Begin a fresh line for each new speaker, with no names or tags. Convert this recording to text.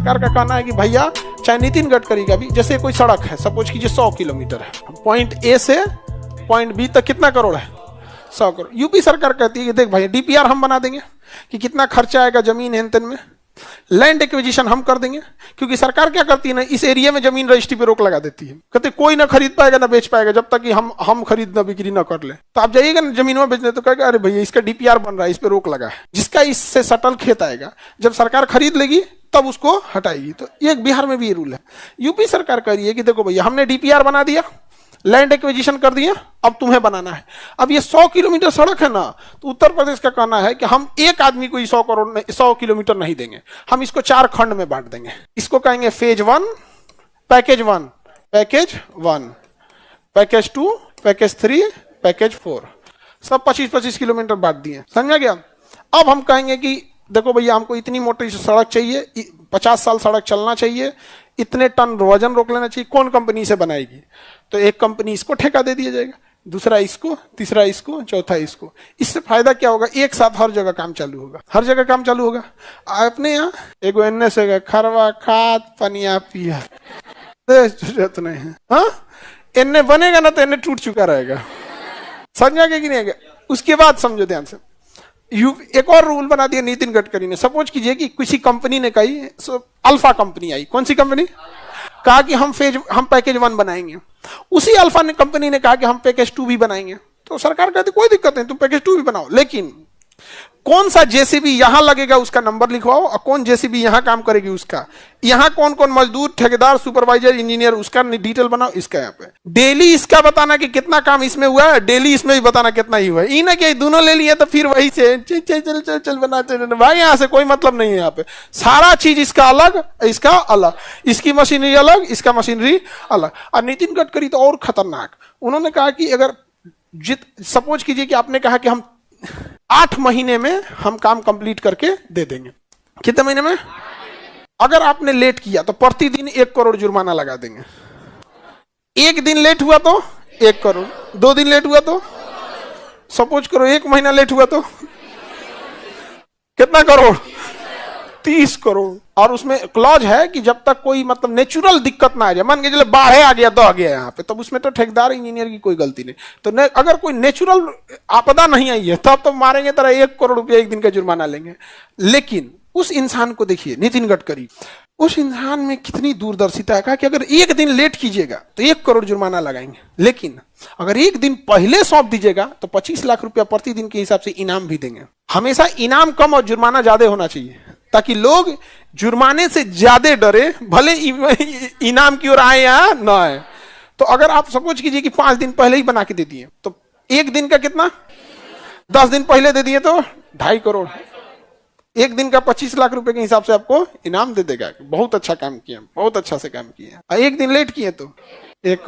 सरकार का कहना है कि भैया चाहे नितिन गडकरी का भी, जैसे कोई सड़क है, सपोज कीजिए 100 किलोमीटर है, पॉइंट ए से पॉइंट बी तक कितना करोड़ है? 100 करोड़। यूपी सरकार कहती है कि देख भाई डीपीआर हम बना देंगे कि कितना खर्चा आएगा जमीन हेन में, लैंड एक्विजिशन हम कर देंगे, क्योंकि सरकार क्या करती है ना, इस एरिया में जमीन रजिस्ट्री पे रोक लगा देती है, कहते कोई ना खरीद पाएगा ना बेच पाएगा जब तक कि हम खरीद ना बिक्री ना कर ले। तो आप जाइएगा ना जमीन में बेचने, तो कहेगा अरे भैया इसका डीपीआर बन रहा है, इस पे रोक लगा है। जिसका इससे सटल खेत आएगा, जब सरकार खरीद लेगी तब उसको हटाएगी। तो ये बिहार में भी ये रूल है। यूपी सरकार कह रही है कि देखो भैया हमने डीपीआर बना दिया, लैंड एक्विजिशन कर दिया, अब तुम्हें बनाना है। अब ये 100 किलोमीटर सड़क है ना, तो उत्तर प्रदेश का कहना है कि हम एक आदमी को 100 किलोमीटर नहीं देंगे, हम इसको 4 खंड में बांट देंगे। इसको कहेंगे phase 1, package 1, package 1, package 2, package 3, package 4, सब 25-25 किलोमीटर बांट दिए। समझा गया? अब हम कहेंगे कि देखो भैया हमको इतनी मोटी सड़क चाहिए, 50 साल सड़क चलना चाहिए, इतने टन वजन रोक लेना चाहिए, कौन कंपनी से बनाएगी? तो एक कंपनी इसको ठेका दे दिया जाएगा, दूसरा इसको, तीसरा इसको, चौथा इसको। इससे फायदा क्या होगा? एक साथ हर जगह काम चालू होगा, हर जगह काम चालू होगा। अपने यहाँ एगो एन्ने से खरवा खाद पनिया पिया जरूरत नहीं है। हाँ, एन्ने बनेगा ना तो एन्ने टूट चुका रहेगा। समझा कि नहीं? उसके बाद समझो ध्यान से, एक और रूल बना दिया नितिन गडकरी ने। सपोज कीजिए कि किसी कंपनी ने कही, अल्फा कंपनी आई, कौन सी कंपनी? कहा कि हम पैकेज 1 बनाएंगे। उसी अल्फा ने कंपनी ने कहा कि हम पैकेज 2 भी बनाएंगे। तो सरकार कहती कोई दिक्कत नहीं, तुम पैकेज 2 भी बनाओ, लेकिन कौन सा जेसीबी यहां लगेगा उसका नंबर लिखवाओ, और कौन जेसीबी यहां काम करेगी उसका, यहां कौन कौन मजदूर, ठेकेदार, सुपरवाइजर, इंजीनियर, उसका डिटेल बनाओ। इसका यहाँ पे डेली इसका बताना कि कितना काम इसमें हुआ है, डेली इसमें भी बताना कितना ही हुआ है। ई ना कि दोनों ले लिए तो फिर वही से चल बनाते भाई, यहाँ से कोई मतलब नहीं है। यहाँ पे सारा चीज इसका अलग, इसका अलग, इसकी मशीनरी अलग, इसका मशीनरी अलग। और नितिन गडकरी तो और खतरनाक, उन्होंने कहा कि अगर सपोज कीजिए कि आपने कहा कि हम 8 महीने में हम काम कंप्लीट करके दे देंगे। कितने महीने में? अगर आपने लेट किया तो प्रतिदिन 1 करोड़ जुर्माना लगा देंगे। 1 दिन लेट हुआ तो 1 करोड़, 2 दिन लेट हुआ तो, सपोज करो 1 महीना लेट हुआ तो कितना करोड़? 30 करोड़। और उसमें क्लॉज है कि जब तक कोई मतलब नेचुरल दिक्कत ना आ जाए, मान के चले बाढ़ आ गया, दह गया यहाँ पे, तब उसमें तो ठेकेदार इंजीनियर की कोई गलती नहीं। तो अगर कोई नेचुरल आपदा नहीं आई है तब तो मारेंगे तरह 1 करोड़ रुपया 1 दिन का जुर्माना लेंगे। लेकिन उस इंसान को देखिए, नितिन गडकरी, उस इंसान में कितनी दूरदर्शिता है। कहा कि अगर 1 दिन लेट कीजिएगा तो 1 करोड़ जुर्माना लगाएंगे, लेकिन अगर 1 दिन पहले सौंप दीजिएगा तो 25 लाख रुपया प्रतिदिन के हिसाब से इनाम भी देंगे। हमेशा इनाम कम और जुर्माना ज्यादा होना चाहिए, ताकि लोग जुर्माने से ज्यादा डरे, भले इनाम की ओर आए या ना आए। तो अगर आप सपोज कीजिए कि 5 दिन पहले ही बना के दे दिए, तो 1 दिन का कितना? 10 दिन पहले दे दिए तो 2.5 करोड़। 1 दिन का 25 लाख रुपए के हिसाब से आपको इनाम दे देगा। बहुत अच्छा काम किया, बहुत अच्छा से काम किया। 1 दिन लेट किए तो 1 करोड़।